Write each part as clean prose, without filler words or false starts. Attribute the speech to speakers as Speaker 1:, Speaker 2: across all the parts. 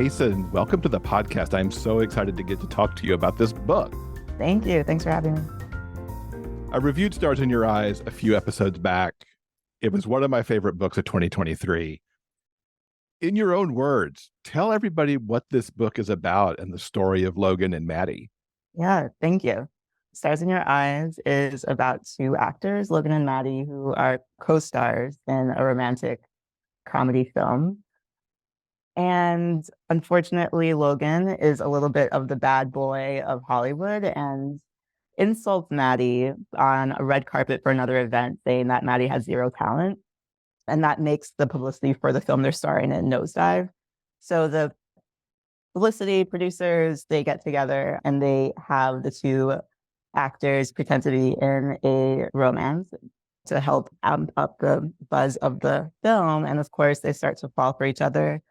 Speaker 1: Kacen, welcome to the podcast. I'm so excited to get to talk to you about this book.
Speaker 2: Thank you. Thanks for having me.
Speaker 1: I reviewed Stars in Your Eyes a few episodes back. It was one of my favorite books of 2023. In your own words, tell everybody what this book is about and the story of Logan and Maddie.
Speaker 2: Yeah, thank you. Stars in Your Eyes is about two actors, Logan and Maddie, who are co-stars in a romantic comedy film. And unfortunately, Logan is a little bit of the bad boy of Hollywood and insults Maddie on a red carpet for another event, saying that Maddie has zero talent. And that makes the publicity for the film they're starring in nosedive. So the publicity producers, they get together and they have the two actors pretend to be in a romance to help amp up the buzz of the film. And of course, they start to fall for each other.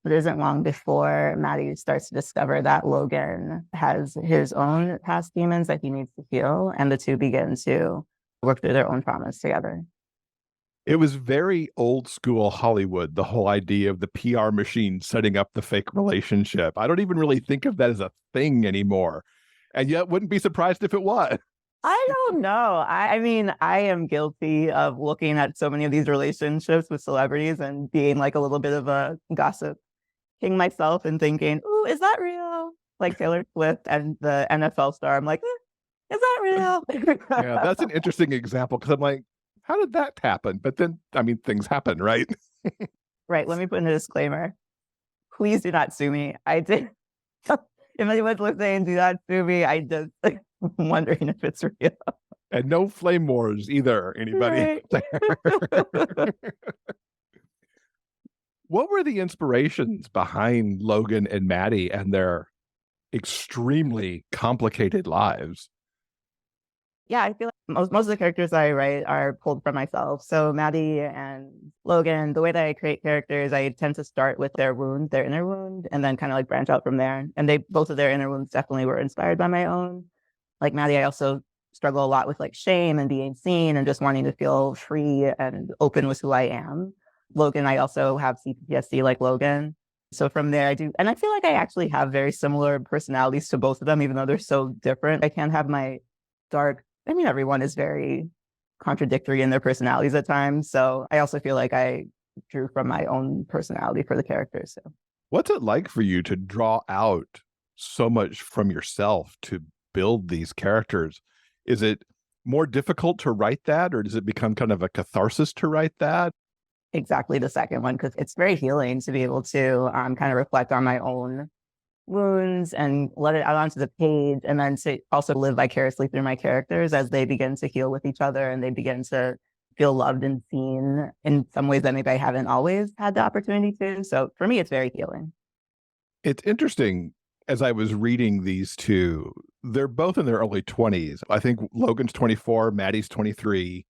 Speaker 2: It isn't long before Maddie starts to discover that Logan has his own past demons that he needs to heal, and the two begin to work through their own traumas together.
Speaker 1: It was very old school Hollywood, the whole idea of the PR machine setting up the fake relationship. I don't even really think of that as a thing anymore. And yet wouldn't be surprised if it was.
Speaker 2: I don't know. I mean, I am guilty of looking at so many of these relationships with celebrities and being like a little bit of a gossip king myself and thinking, ooh, is that real? Like Taylor Swift and the NFL star. I'm like, is that real?
Speaker 1: Yeah, that's an interesting example because I'm like, how did that happen? But then, I mean, things happen, right?
Speaker 2: Right. Let me put in a disclaimer. Please do not sue me. I did. If anyone's listening, do not sue me. I just wondering if it's real.
Speaker 1: And no flame wars either, anybody. Right. What were the inspirations behind Logan and Maddie and their extremely complicated lives?
Speaker 2: Yeah, I feel like most of the characters I write are pulled from myself. So Maddie and Logan, the way that I create characters, I tend to start with their wound, their inner wound, and then kind of like branch out from there. And both of their inner wounds definitely were inspired by my own. Like Maddie, I also struggle a lot with like shame and being seen and just wanting to feel free and open with who I am. Logan, I also have CPTSD like Logan. So from there I do, and I feel like I actually have very similar personalities to both of them, even though they're so different. I can have my everyone is very contradictory in their personalities at times. So I also feel like I drew from my own personality for the characters. So
Speaker 1: what's it like for you to draw out so much from yourself to build these characters? Is it more difficult to write that, or does it become kind of a catharsis to write that?
Speaker 2: Exactly the second one, because it's very healing to be able to kind of reflect on my own wounds and let it out onto the page, and then to also live vicariously through my characters as they begin to heal with each other and they begin to feel loved and seen in some ways that maybe I haven't always had the opportunity to. So for me, it's very healing.
Speaker 1: It's interesting. As I was reading these two, they're both in their early 20s. I think Logan's 24, Maddie's 23.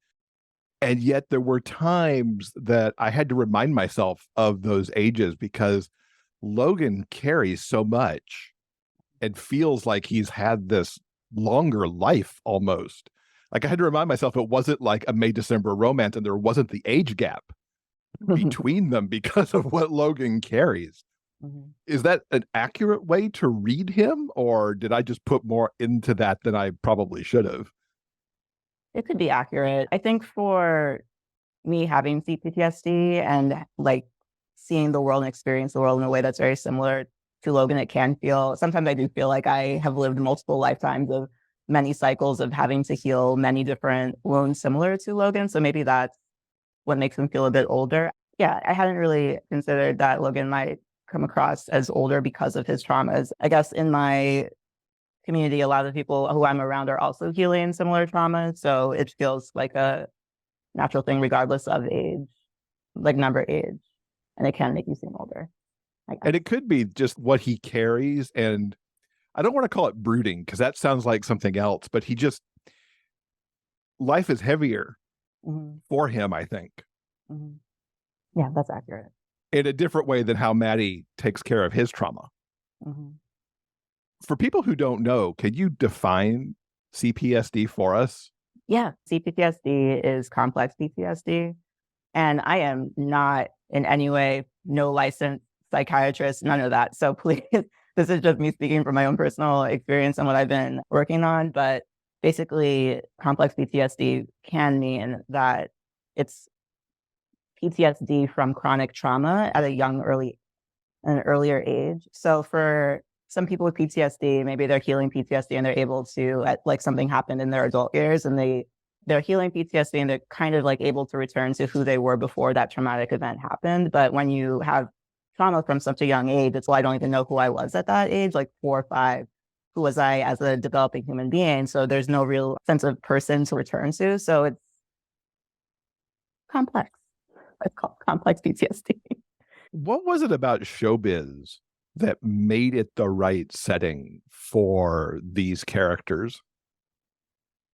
Speaker 1: And yet there were times that I had to remind myself of those ages because Logan carries so much and feels like he's had this longer life almost. Like I had to remind myself it wasn't like a May-December romance and there wasn't the age gap between them because of what Logan carries. Mm-hmm. Is that an accurate way to read him, or did I just put more into that than I probably should have?
Speaker 2: It could be accurate. I think for me having CPTSD and like seeing the world and experience the world in a way that's very similar to Logan, it can feel, sometimes I do feel like I have lived multiple lifetimes of many cycles of having to heal many different wounds similar to Logan. So maybe that's what makes him feel a bit older. Yeah, I hadn't really considered that Logan might come across as older because of his traumas. I guess in my community, a lot of people who I'm around are also healing similar traumas. So it feels like a natural thing regardless of age, like number age. And it can make you seem older.
Speaker 1: And it could be just what he carries. And I don't want to call it brooding because that sounds like something else, but life is heavier for him, I think.
Speaker 2: Mm-hmm. Yeah, that's accurate.
Speaker 1: In a different way than how Maddie takes care of his trauma. Mm-hmm. For people who don't know, can you define CPTSD for us?
Speaker 2: Yeah, CPTSD is complex PTSD. And I am not in any way, no license psychiatrist, none of that. So please, this is just me speaking from my own personal experience and what I've been working on. But basically, complex PTSD can mean that it's PTSD from chronic trauma at an earlier age. So for some people with PTSD, maybe they're healing PTSD and they're able to, like something happened in their adult years and they're healing PTSD and they're kind of like able to return to who they were before that traumatic event happened. But when you have trauma from such a young age, it's why I don't even know who I was at that age, like 4 or 5. Who was I as a developing human being? So there's no real sense of person to return to. So it's complex. It's called complex PTSD.
Speaker 1: What was it about showbiz that made it the right setting for these characters?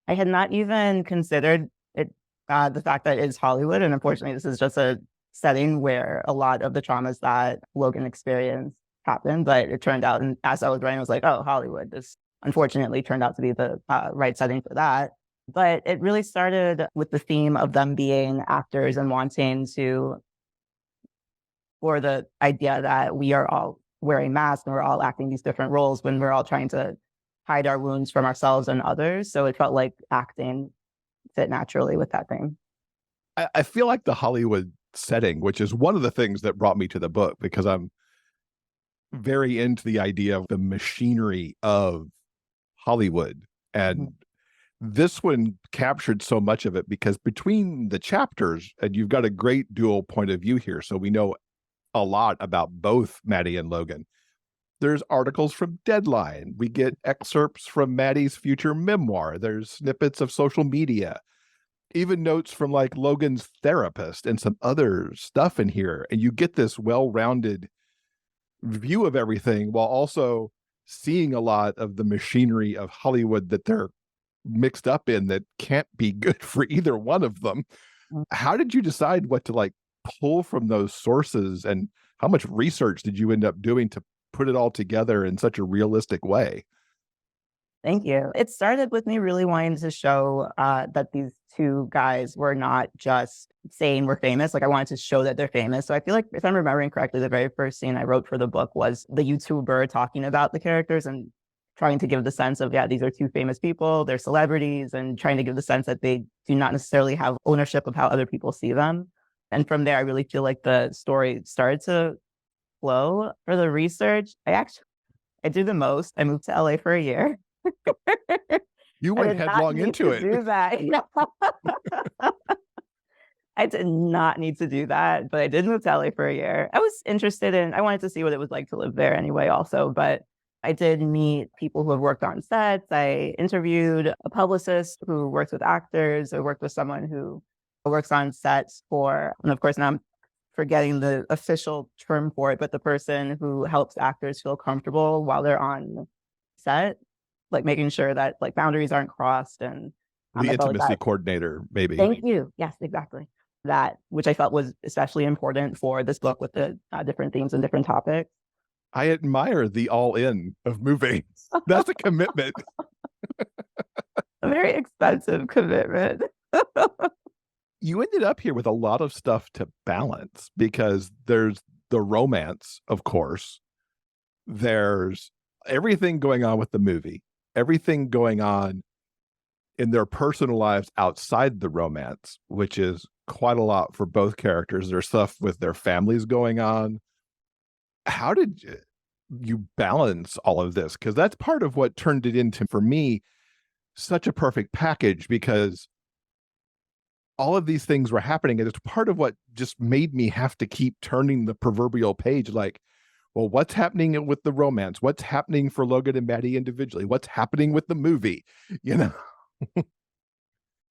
Speaker 2: I had not even considered it, the fact that it's Hollywood. And unfortunately, this is just a setting where a lot of the traumas that Logan experienced happened. But it turned out, and as I was writing, I was like, oh, Hollywood. This unfortunately turned out to be the right setting for that. But it really started with the theme of them being actors and wanting to, or the idea that we are all wearing masks and we're all acting these different roles when we're all trying to hide our wounds from ourselves and others. So it felt like acting fit naturally with that thing.
Speaker 1: I feel like the Hollywood setting, which is one of the things that brought me to the book, because I'm very into the idea of the machinery of Hollywood. And this one captured so much of it because between the chapters, and you've got a great dual point of view here. So we know a lot about both Maddie and Logan. There's articles from Deadline. We get excerpts from Maddie's future memoir. There's snippets of social media, even notes from like Logan's therapist and some other stuff in here. And you get this well-rounded view of everything while also seeing a lot of the machinery of Hollywood that they're mixed up in that can't be good for either one of them. How did you decide what to like pull from those sources, and how much research did you end up doing to put it all together in such a realistic way?
Speaker 2: Thank you. It started with me really wanting to show that these two guys were not just saying we're famous. Like I wanted to show that they're famous. So I feel like if I'm remembering correctly, the very first scene I wrote for the book was the YouTuber talking about the characters and trying to give the sense of, yeah, these are two famous people, they're celebrities, and trying to give the sense that they do not necessarily have ownership of how other people see them. And from there, I really feel like the story started to flow. For the research, I do the most. I moved to LA for a year.
Speaker 1: You
Speaker 2: I
Speaker 1: went
Speaker 2: did not
Speaker 1: headlong
Speaker 2: need
Speaker 1: into
Speaker 2: to
Speaker 1: it.
Speaker 2: do that. I did not need to do that, but I did move to LA for a year. I wanted to see what it was like to live there anyway, also. But I did meet people who have worked on sets. I interviewed a publicist who works with actors. I worked with someone who works on sets for, and of course, now I'm forgetting the official term for it, but the person who helps actors feel comfortable while they're on set, like making sure that like boundaries aren't crossed. And
Speaker 1: The
Speaker 2: I felt like
Speaker 1: intimacy
Speaker 2: that.
Speaker 1: coordinator, maybe.
Speaker 2: Thank you. Yes, exactly. That, which I felt was especially important for this book with the different themes and different topics.
Speaker 1: I admire the all in of moving. That's a commitment.
Speaker 2: A very expensive commitment.
Speaker 1: You ended up here with a lot of stuff to balance because there's the romance, of course. There's everything going on with the movie, everything going on in their personal lives outside the romance, which is quite a lot for both characters. There's stuff with their families going on. How did you balance all of this? Because that's part of what turned it into, for me, such a perfect package, because all of these things were happening. And it's part of what just made me have to keep turning the proverbial page like, well, what's happening with the romance? What's happening for Logan and Maddie individually? What's happening with the movie? You know?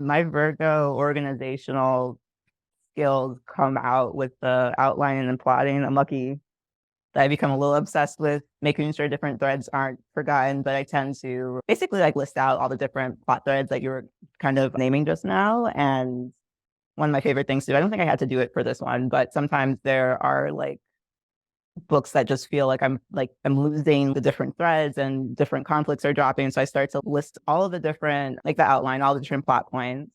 Speaker 2: My Virgo organizational skills come out with the outlining and plotting. I'm lucky that I become a little obsessed with making sure different threads aren't forgotten, but I tend to basically like list out all the different plot threads that you were kind of naming just now. And one of my favorite things to do, I don't think I had to do it for this one, but sometimes there are like books that just feel like I'm losing the different threads and different conflicts are dropping. So I start to list all of the different, like the outline, all the different plot points.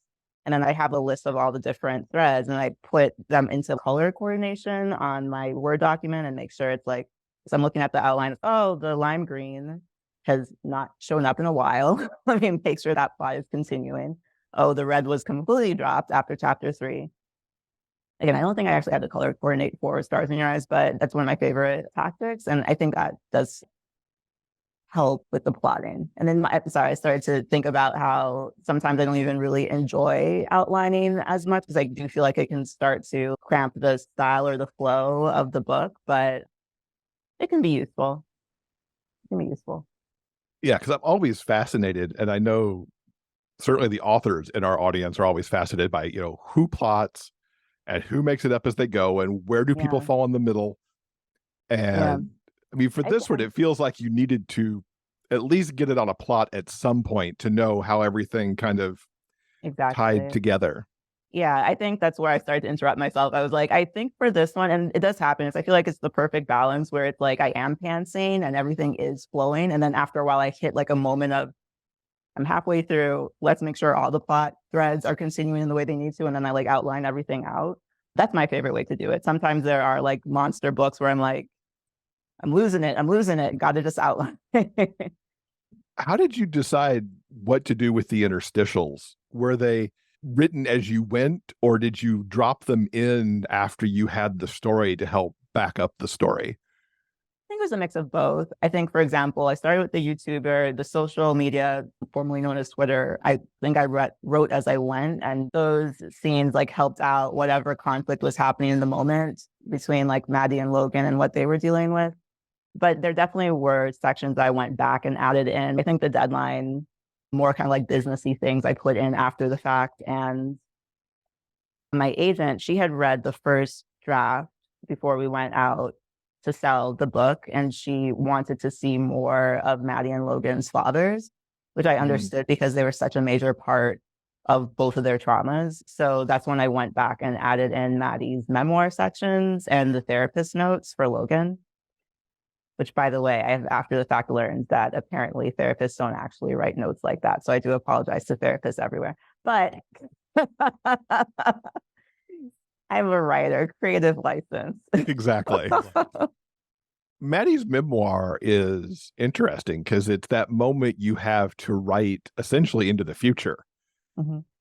Speaker 2: And then I have a list of all the different threads and I put them into color coordination on my Word document and make sure it's like, so I'm looking at the outline, oh, the lime green has not shown up in a while. Let me make sure that plot is continuing. Oh, the red was completely dropped after chapter 3. Again, I don't think I actually had to color coordinate for Stars in Your Eyes, but that's one of my favorite tactics. And I think that does help with the plotting. And then, I started to think about how sometimes I don't even really enjoy outlining as much because I do feel like it can start to cramp the style or the flow of the book, but it can be useful. It can be useful.
Speaker 1: Yeah, because I'm always fascinated, and I know certainly the authors in our audience are always fascinated by, who plots and who makes it up as they go and where do people
Speaker 2: Yeah.
Speaker 1: fall in the middle.
Speaker 2: Yeah.
Speaker 1: And I mean, for this one, it feels like you needed to at least get it on a plot at some point to know how everything kind of tied
Speaker 2: Exactly.
Speaker 1: together.
Speaker 2: Yeah, I think that's where I started to interrupt myself. I was like, I think for this one, and it does happen, is I feel like it's the perfect balance where it's like I am pantsing and everything is flowing. And then after a while, I hit like a moment of I'm halfway through. Let's make sure all the plot threads are continuing in the way they need to. And then I like outline everything out. That's my favorite way to do it. Sometimes there are like monster books where I'm like, I'm losing it. I'm losing it. Got to just outline.
Speaker 1: How did you decide what to do with the interstitials? Were they written as you went, or did you drop them in after you had the story to help back up the story?
Speaker 2: I think it was a mix of both. I think, for example, I started with the YouTuber, the social media, formerly known as Twitter. I think I wrote as I went, and those scenes like helped out whatever conflict was happening in the moment between like Maddie and Logan and what they were dealing with. But there definitely were sections I went back and added in. I think the deadline, more kind of like businessy things I put in after the fact. And my agent, she had read the first draft before we went out to sell the book, and she wanted to see more of Maddie and Logan's fathers, which I understood because they were such a major part of both of their traumas. So that's when I went back and added in Maddie's memoir sections and the therapist notes for Logan, which, by the way, I have after the fact learned that apparently therapists don't actually write notes like that. So I do apologize to therapists everywhere. But I'm a writer, creative license.
Speaker 1: Exactly. Maddie's memoir is interesting because it's that moment you have to write essentially into the future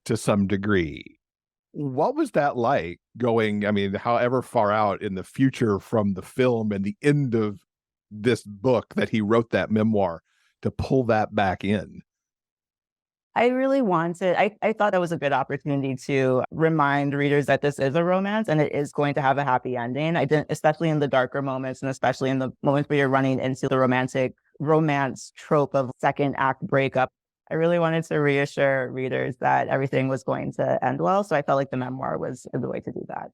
Speaker 1: to some degree. What was that like going, I mean, however far out in the future from the film and the end of this book that he wrote that memoir to pull that back in?
Speaker 2: I really wanted, I thought that was a good opportunity to remind readers that this is a romance and it is going to have a happy ending. I didn't, especially in the darker moments and especially in the moments where you're running into the romantic romance trope of second act breakup. I really wanted to reassure readers that everything was going to end well. So I felt like the memoir was the way to do that.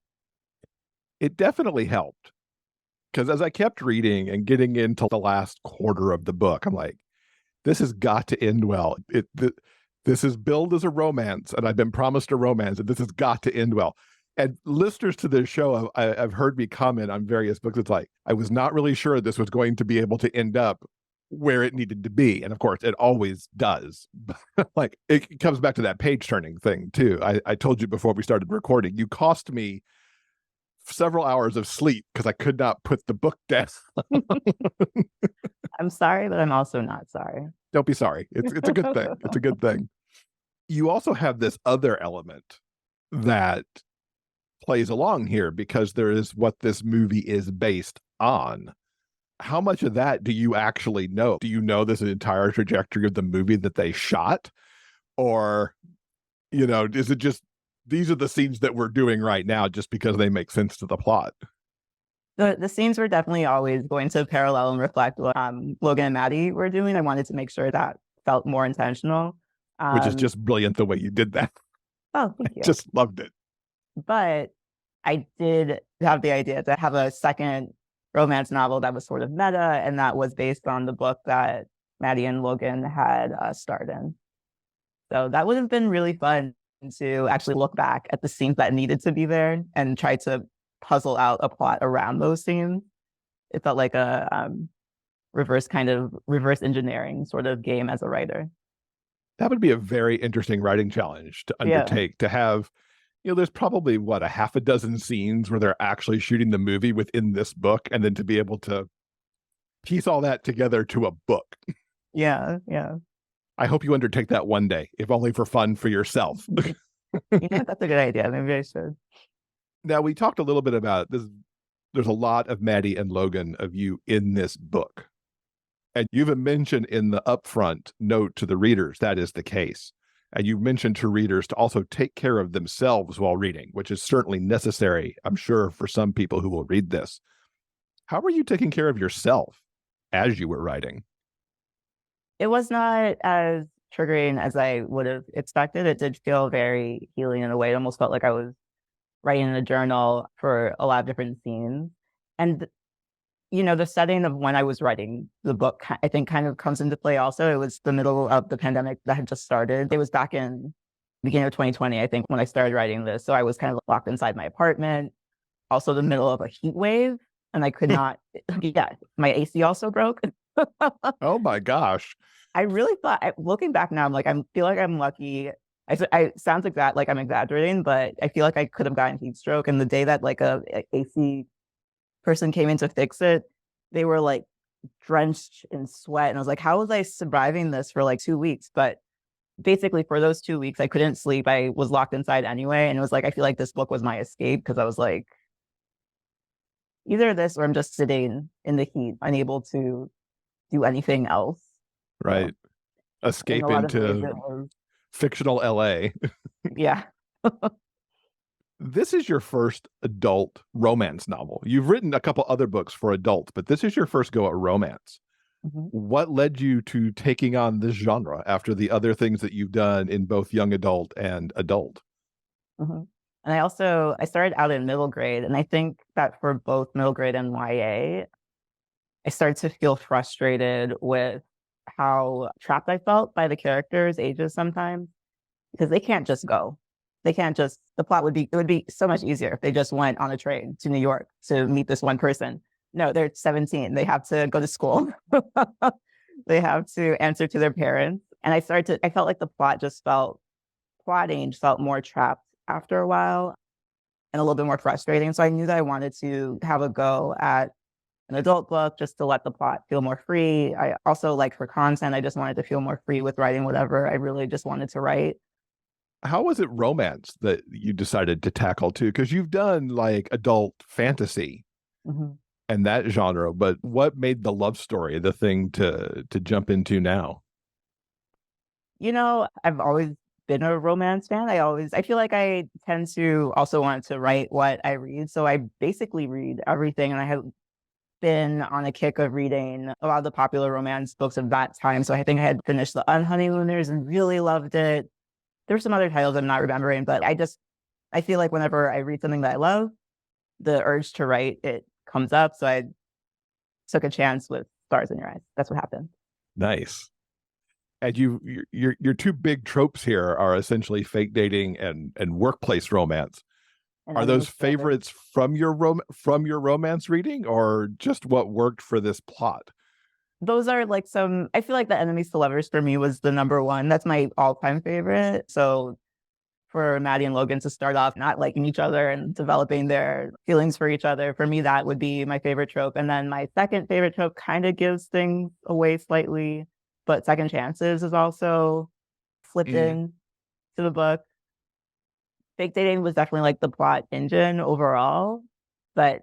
Speaker 1: It definitely helped because as I kept reading and getting into the last quarter of the book, I'm like, this has got to end well. This is billed as a romance, and I've been promised a romance, and this has got to end well. And listeners to this show I've heard me comment on various books. It's like, I was not really sure this was going to be able to end up where it needed to be. And of course, it always does. Like, it comes back to that page turning thing, too. I told you before we started recording, you cost me several hours of sleep because I could not put the book down.
Speaker 2: I'm sorry, but I'm also not sorry.
Speaker 1: Don't be sorry. It's a good thing. It's a good thing. You also have this other element that plays along here because there is what this movie is based on. How much of that do you actually know? Do you know this entire trajectory of the movie that they shot? Or, is it just these are the scenes that we're doing right now just because they make sense to the plot?
Speaker 2: The scenes were definitely always going to parallel and reflect what Logan and Maddie were doing. I wanted to make sure that felt more intentional.
Speaker 1: Which is just brilliant the way you did that.
Speaker 2: Oh, thank you.
Speaker 1: Just loved it.
Speaker 2: But I did have the idea to have a second romance novel that was sort of meta, and that was based on the book that Maddie and Logan had starred in. So that would have been really fun to actually look back at the scenes that needed to be there and try to puzzle out a plot around those scenes. It felt like a reverse engineering sort of game as a writer.
Speaker 1: That would be a very interesting writing challenge to
Speaker 2: Yeah.
Speaker 1: undertake, to have, there's probably what, a half a dozen scenes where they're actually shooting the movie within this book, and then to be able to piece all that together to a book.
Speaker 2: Yeah. Yeah.
Speaker 1: I hope you undertake that one day, if only for fun for yourself.
Speaker 2: That's a good idea. Maybe I should.
Speaker 1: Now, we talked a little bit about this. There's a lot of Maddie and Logan of you in this book. And you've mentioned in the upfront note to the readers that is the case. And you mentioned to readers to also take care of themselves while reading, which is certainly necessary, I'm sure, for some people who will read this. How were you taking care of yourself as you were writing?
Speaker 2: It was not as triggering as I would have expected. It did feel very healing in a way. It almost felt like I was writing in a journal for a lot of different scenes. And the setting of when I was writing the book, I think, kind of comes into play also. It was the middle of the pandemic that had just started. It was back in beginning of 2020, I think, when I started writing this. So I was kind of locked inside my apartment, also the middle of a heat wave, and I could not, yeah, my AC also broke.
Speaker 1: Oh my gosh.
Speaker 2: I really thought, looking back now, I'm like, I feel like I'm lucky. I sounds like that, like I'm exaggerating, but I feel like I could have gotten heat stroke. And the day that like a AC person came in to fix it, they were like drenched in sweat. And I was like, how was I surviving this for like 2 weeks? But basically, for those 2 weeks, I couldn't sleep. I was locked inside anyway. And it was like, I feel like this book was my escape because I was like, either this or I'm just sitting in the heat, unable to do anything else.
Speaker 1: Right.
Speaker 2: So in a
Speaker 1: Escape
Speaker 2: lot of ways, it
Speaker 1: into
Speaker 2: was,
Speaker 1: fictional LA.
Speaker 2: yeah.
Speaker 1: This is your first adult romance novel. You've written a couple other books for adults, but this is your first go at romance.
Speaker 2: Mhm,
Speaker 1: What led you to taking on this genre after the other things that you've done in both young adult and adult?
Speaker 2: mhm. And I started out in middle grade, and I think that for both middle grade and YA, I started to feel frustrated with how trapped I felt by the characters' ages sometimes, because they can't just go. They can't just, the plot it would be so much easier if they just went on a train to New York to meet this one person. No, they're 17. They have to go to school. They have to answer to their parents. And I felt like the plotting just felt more trapped after a while and a little bit more frustrating. So I knew that I wanted to have a go at an adult book just to let the plot feel more free. I also, like, for content, I just wanted to feel more free with writing whatever I really just wanted to write.
Speaker 1: How was it romance that you decided to tackle too? Because you've done like adult fantasy
Speaker 2: Mhm.
Speaker 1: and that genre, but what made the love story the thing to jump into now?
Speaker 2: I've always been a romance fan. I feel like I tend to also want to write what I read. So I basically read everything. And I have been on a kick of reading a lot of the popular romance books of that time. So I think I had finished The Unhoneymooners and really loved it. There were some other titles I'm not remembering, but I feel like whenever I read something that I love, the urge to write it comes up. So I took a chance with Stars in Your Eyes. That's what happened.
Speaker 1: Nice. And your two big tropes here are essentially fake dating and workplace romance.
Speaker 2: And
Speaker 1: Are those
Speaker 2: Enemies to Lovers.
Speaker 1: favorites from your romance reading, or just what worked for this plot?
Speaker 2: Those are like I feel like the Enemies to Lovers for me was the number one. That's my all-time favorite. So for Maddie and Logan to start off not liking each other and developing their feelings for each other, for me, that would be my favorite trope. And then my second favorite trope kind of gives things away slightly, but Second Chances is also flipped
Speaker 1: Mm.
Speaker 2: in to the book. Fake dating was definitely like the plot engine overall, but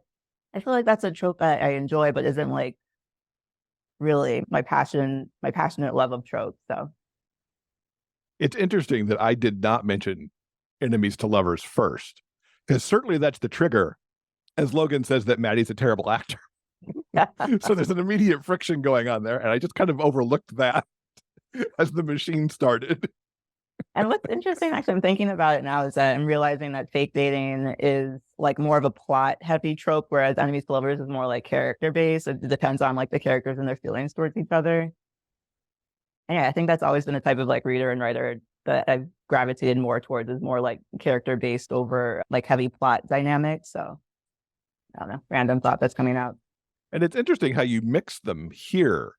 Speaker 2: I feel like that's a trope that I enjoy, but isn't like really my passionate love of tropes. So
Speaker 1: It's interesting that I did not mention enemies to lovers first, because certainly that's the trigger, as Logan says that Maddie's a terrible actor.
Speaker 2: yeah.
Speaker 1: So there's an immediate friction going on there, and I just kind of overlooked that as the machine started.
Speaker 2: And what's interesting, actually, I'm thinking about it now, is that I'm realizing that fake dating is like more of a plot heavy trope, whereas enemies to lovers is more like character based. It depends on like the characters and their feelings towards each other. And yeah, I think that's always been a type of like reader and writer that I've gravitated more towards, is more like character based over like heavy plot dynamics. So I don't know, random thought that's coming out.
Speaker 1: And it's interesting how you mix them here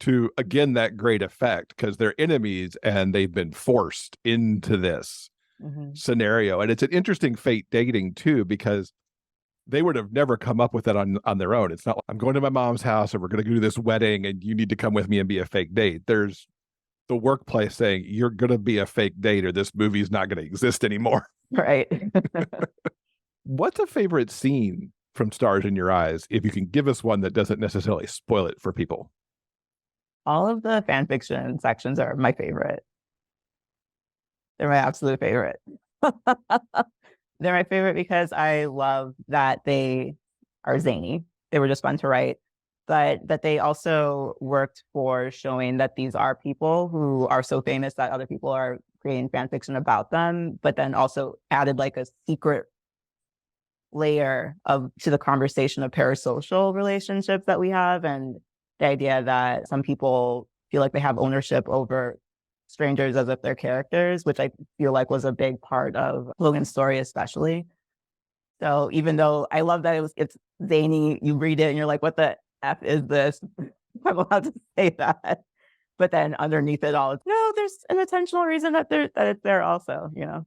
Speaker 1: to, again, that great effect because they're enemies and they've been forced into this scenario. And it's an interesting fate dating too, because they would have never come up with that on their own. It's not like I'm going to my mom's house and we're going to do this wedding and you need to come with me and be a fake date. There's the workplace saying you're going to be a fake date or this movie's not going to exist anymore.
Speaker 2: Right.
Speaker 1: What's a favorite scene from Stars in Your Eyes, if you can give us one that doesn't necessarily spoil it for people?
Speaker 2: All of the fan fiction sections are my favorite. They're my absolute favorite. They're my favorite because I love that they are zany. They were just fun to write, but that they also worked for showing that these are people who are so famous that other people are creating fan fiction about them, but then also added like a secret layer to the conversation of parasocial relationships that we have, and the idea that some people feel like they have ownership over strangers as if they're characters, which I feel like was a big part of Logan's story, especially. So even though I love that it's zany, you read it and you're like, what the F is this? I'm allowed to say that. But then underneath it all, no, there's an intentional reason that it's there also, you know.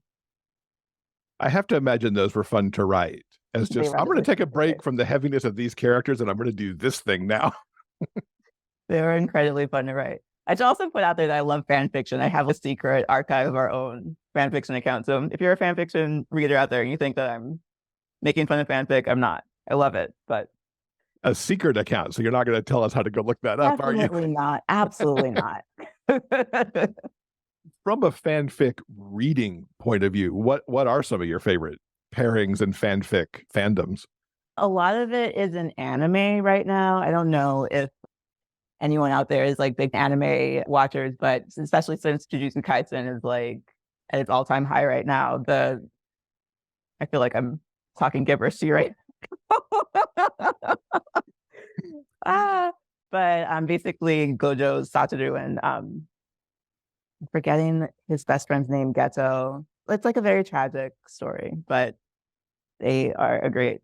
Speaker 1: I have to imagine those were fun to write. As just, I'm going to take a break from the heaviness of these characters and I'm going to do this thing now.
Speaker 2: They were incredibly fun to write. I should also put out there that I love fan fiction. I have a secret archive of our own fan fiction account. So if you're a fan fiction reader out there and you think that I'm making fun of fanfic, I'm not. I love it, but
Speaker 1: a secret account. So you're not going to tell us how to go look that up, are you?
Speaker 2: Definitely not. Absolutely not.
Speaker 1: From a fanfic reading point of view, what are some of your favorite pairings and fanfic fandoms?
Speaker 2: A lot of it is in anime right now. I don't know if anyone out there is like big anime watchers, but especially since Jujutsu Kaisen is like at its all-time high right now, I feel like I'm talking gibberish to you right but basically Gojo's Satoru and forgetting his best friend's name, Geto. It's like a very tragic story, but they are a great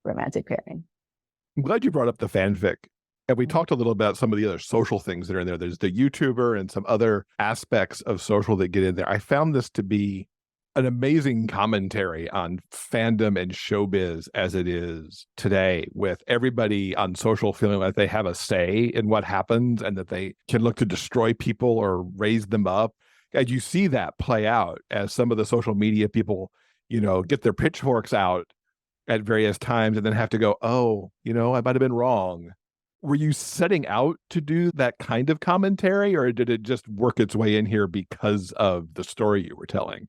Speaker 2: romantic pairing.
Speaker 1: I'm glad you brought up the fanfic. And we talked a little about some of the other social things that are in there. There's the YouTuber and some other aspects of social that get in there. I found this to be an amazing commentary on fandom and showbiz as it is today, with everybody on social feeling like they have a say in what happens and that they can look to destroy people or raise them up. And you see that play out as some of the social media people, get their pitchforks out at various times and then have to go, oh, I might have been wrong. Were you setting out to do that kind of commentary, or did it just work its way in here because of the story you were telling?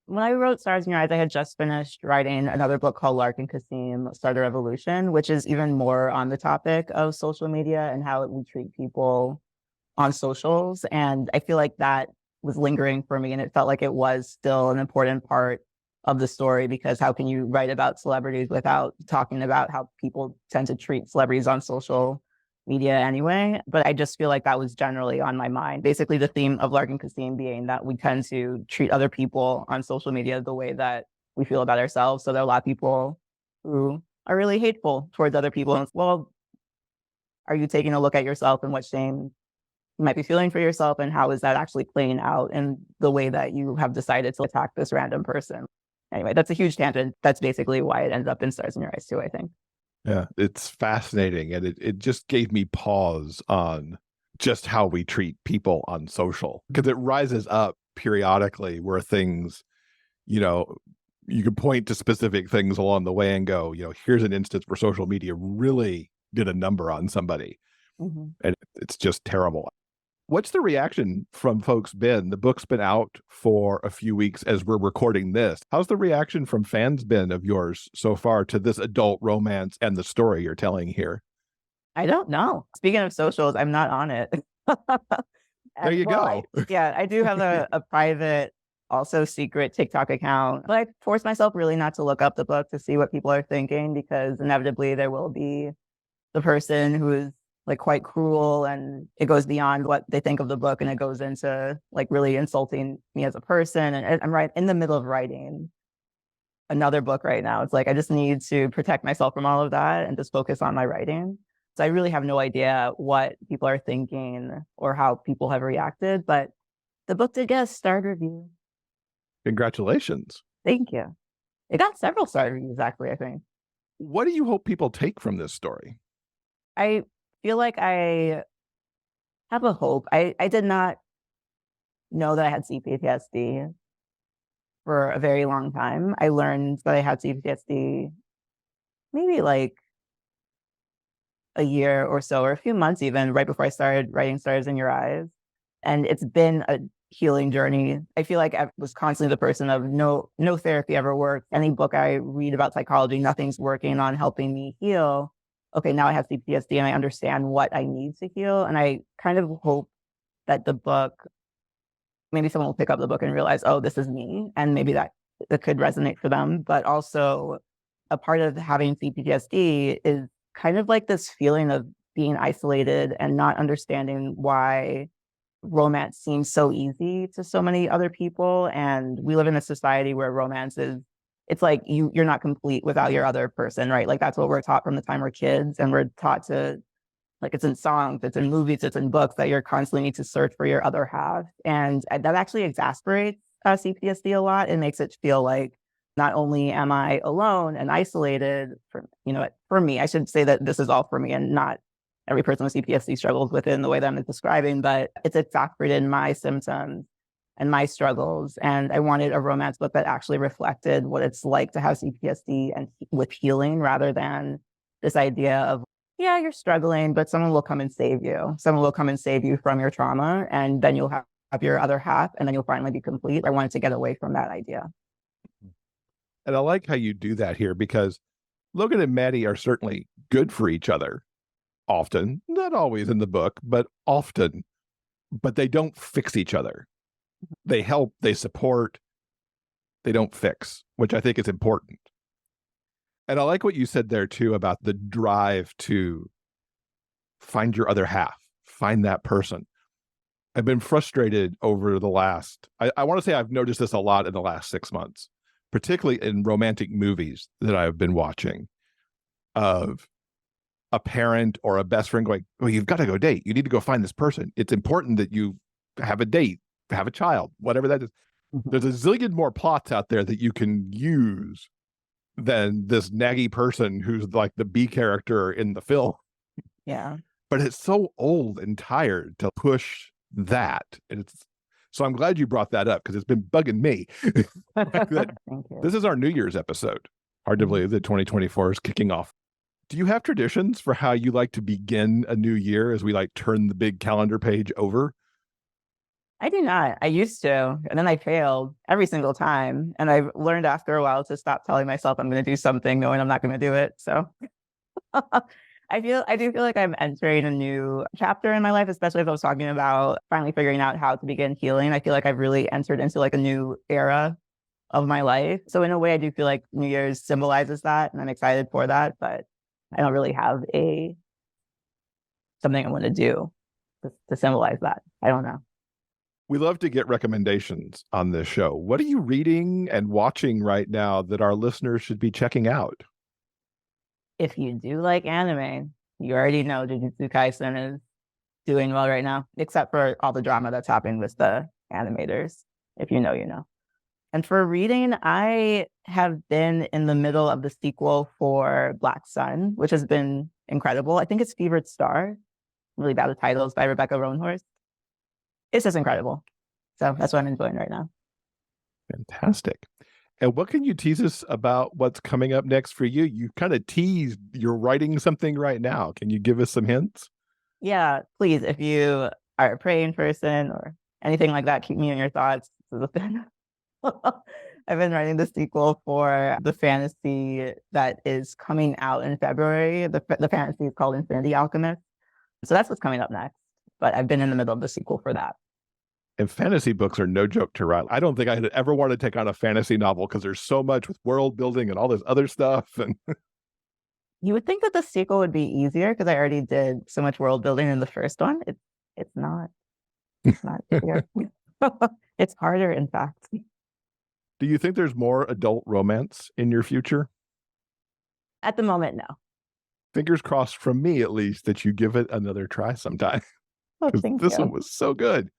Speaker 2: When I wrote Stars in Your Eyes, I had just finished writing another book called Lark and Kasim, Start a Revolution, which is even more on the topic of social media and how we treat people on socials. And I feel like that was lingering for me, and it felt like it was still an important part of the story, because how can you write about celebrities without talking about how people tend to treat celebrities on social media anyway? But I just feel like that was generally on my mind. Basically, the theme of Lark and Kasim being that we tend to treat other people on social media the way that we feel about ourselves. So there are a lot of people who are really hateful towards other people. And well, are you taking a look at yourself and what shame you might be feeling for yourself, and how is that actually playing out in the way that you have decided to attack this random person? Anyway, that's a huge tangent. That's basically why it ended up in Stars in Your Eyes too, I think.
Speaker 1: Yeah, it's fascinating. And it just gave me pause on just how we treat people on social, because it rises up periodically where things, you can point to specific things along the way and go, here's an instance where social media really did a number on somebody. And it's just terrible. What's the reaction from folks been? The book's been out for a few weeks as we're recording this. How's the reaction from fans been of yours so far to this adult romance and the story you're telling here?
Speaker 2: I don't know. Speaking of socials, I'm not on it.
Speaker 1: There you go.
Speaker 2: I do have a private, also secret TikTok account, but I force myself really not to look up the book to see what people are thinking, because inevitably there will be the person who is like quite cruel, and it goes beyond what they think of the book, and it goes into like really insulting me as a person. And I'm right in the middle of writing another book right now. It's like I just need to protect myself from all of that and just focus on my writing. So I really have no idea what people are thinking or how people have reacted, but the book did get a star review.
Speaker 1: Congratulations.
Speaker 2: Thank you. It got several star reviews, actually, I think.
Speaker 1: What do you hope people take from this story?
Speaker 2: I feel like I have a hope. I did not know that I had CPTSD for a very long time. I learned that I had CPTSD maybe like a year or so, or a few months even, right before I started writing Stars in Your Eyes. And it's been a healing journey. I feel like I was constantly the person of no therapy ever worked. Any book I read about psychology, nothing's working on helping me heal. Okay, now I have CPTSD and I understand what I need to heal. And I kind of hope that the book, maybe someone will pick up the book and realize, oh, this is me. And maybe that could resonate for them. But also a part of having CPTSD is kind of like this feeling of being isolated and not understanding why romance seems so easy to so many other people. And we live in a society where romance is, it's like you're not complete without your other person, right? Like that's what we're taught from the time we're kids. And we're taught to, like, it's in songs, it's in movies, it's in books, that you're constantly need to search for your other half. And that actually exasperates CPTSD a lot. It makes it feel like not only am I alone and isolated, for me, I should say that this is all for me and not every person with CPTSD struggles with it in the way that I'm describing, but it's exasperated my symptoms and my struggles. And I wanted a romance book that actually reflected what it's like to have CPTSD and with healing, rather than this idea of, yeah, you're struggling, but someone will come and save you. Someone will come and save you from your trauma, and then you'll have your other half, and then you'll finally be complete. I wanted to get away from that idea.
Speaker 1: And I like how you do that here, because Logan and Maddie are certainly good for each other often, not always in the book, but often, but they don't fix each other. They help, they support, they don't fix, which I think is important. And I like what you said there too about the drive to find your other half, find that person. I've been frustrated over the last, I want to say I've noticed this a lot in the last 6 months, particularly in romantic movies that I've been watching, of a parent or a best friend going, well, you've got to go date. You need to go find this person. It's important that you have a date, have a child, whatever that is. There's a zillion more plots out there that you can use than this naggy person who's like the B character in the film.
Speaker 2: Yeah.
Speaker 1: But it's so old and tired to push that. And so I'm glad you brought that up, because it's been bugging me.
Speaker 2: Thank you.
Speaker 1: This is our New Year's episode. Hard to believe that 2024 is kicking off. Do you have traditions for how you like to begin a new year as we like turn the big calendar page over?
Speaker 2: I do not. I used to, and then I failed every single time. And I've learned after a while to stop telling myself I'm going to do something, knowing I'm not going to do it. So I do feel like I'm entering a new chapter in my life, especially if I was talking about finally figuring out how to begin healing. I feel like I've really entered into like a new era of my life. So in a way, I do feel like New Year's symbolizes that, and I'm excited for that. But I don't really have something I want to do to symbolize that. I don't know.
Speaker 1: We love to get recommendations on this show. What are you reading and watching right now that our listeners should be checking out?
Speaker 2: If you do like anime, you already know Jujutsu Kaisen is doing well right now, except for all the drama that's happening with the animators. If you know, you know. And for reading, I have been in the middle of the sequel for Black Sun, which has been incredible. I think it's Fevered Star. I'm really bad with titles, by Rebecca Roanhorst. It's just incredible. So that's what I'm enjoying right now.
Speaker 1: Fantastic. And what can you tease us about what's coming up next for you? You kind of teased you're writing something right now. Can you give us some hints?
Speaker 2: Yeah, please, if you are a praying person or anything like that, keep me in your thoughts. I've been writing the sequel for the fantasy that is coming out in February. The fantasy is called Infinity Alchemist. So that's what's coming up next. But I've been in the middle of the sequel for that.
Speaker 1: And fantasy books are no joke to write. I don't think I had ever wanted to take on a fantasy novel because there's so much with world building and all this other stuff. And
Speaker 2: you would think that the sequel would be easier because I already did so much world building in the first one. It's not. It's not easier. It's harder, in fact.
Speaker 1: Do you think there's more adult romance in your future?
Speaker 2: At the moment, no.
Speaker 1: fingers crossed from me, at least, that you give it another try sometime,
Speaker 2: Oh,
Speaker 1: because
Speaker 2: thank
Speaker 1: this one
Speaker 2: you.
Speaker 1: was so good.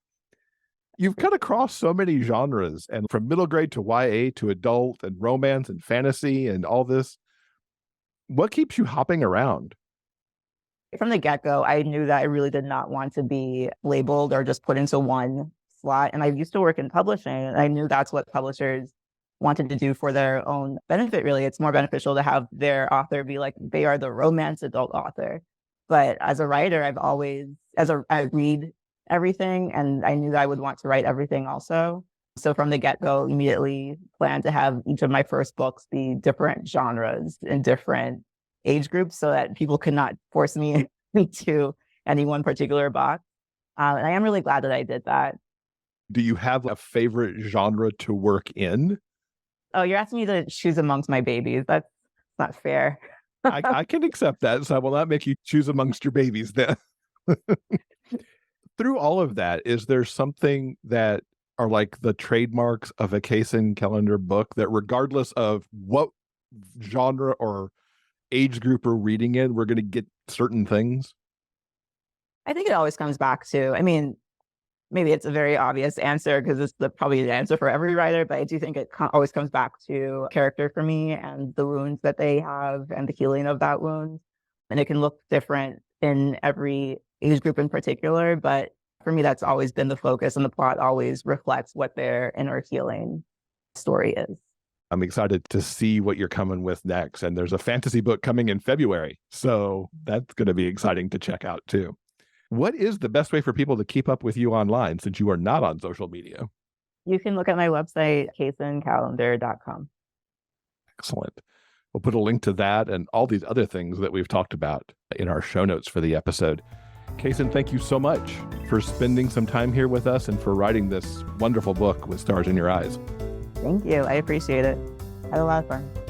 Speaker 1: You've cut across so many genres, and from middle grade to YA to adult and romance and fantasy and all this. What keeps you hopping around?
Speaker 2: From the get-go, I knew that I really did not want to be labeled or just put into one slot. And I used to work in publishing, and I knew that's what publishers wanted to do for their own benefit, really. It's more beneficial to have their author be like, they are the romance adult author. But as a writer, I read everything, and I knew that I would want to write everything also. So from the get-go, immediately planned to have each of my first books be different genres and different age groups so that people could not force me into any one particular box. And I am really glad that I did that.
Speaker 1: Do you have a favorite genre to work in?
Speaker 2: Oh, you're asking me to choose amongst my babies. That's not fair.
Speaker 1: I can accept that, so I will not make you choose amongst your babies then. Through all of that, is there something that are like the trademarks of a Kacen Callender book that regardless of what genre or age group we're reading in, we're going to get certain things?
Speaker 2: I think it always comes back to, I mean, maybe it's a very obvious answer because it's probably the answer for every writer, but I do think it always comes back to character for me and the wounds that they have and the healing of that wound. And it can look different in every age group in particular, but for me, that's always been the focus, and the plot always reflects what their inner healing story is.
Speaker 1: I'm excited to see what you're coming with next. And there's a fantasy book coming in February, so that's going to be exciting to check out too. What is the best way for people to keep up with you online since you are not on social media?
Speaker 2: You can look at my website, casencallender.com.
Speaker 1: Excellent. We'll put a link to that and all these other things that we've talked about in our show notes for the episode. Kacen, thank you so much for spending some time here with us and for writing this wonderful book with Stars in Your Eyes.
Speaker 2: Thank you. I appreciate it. I had a lot of fun.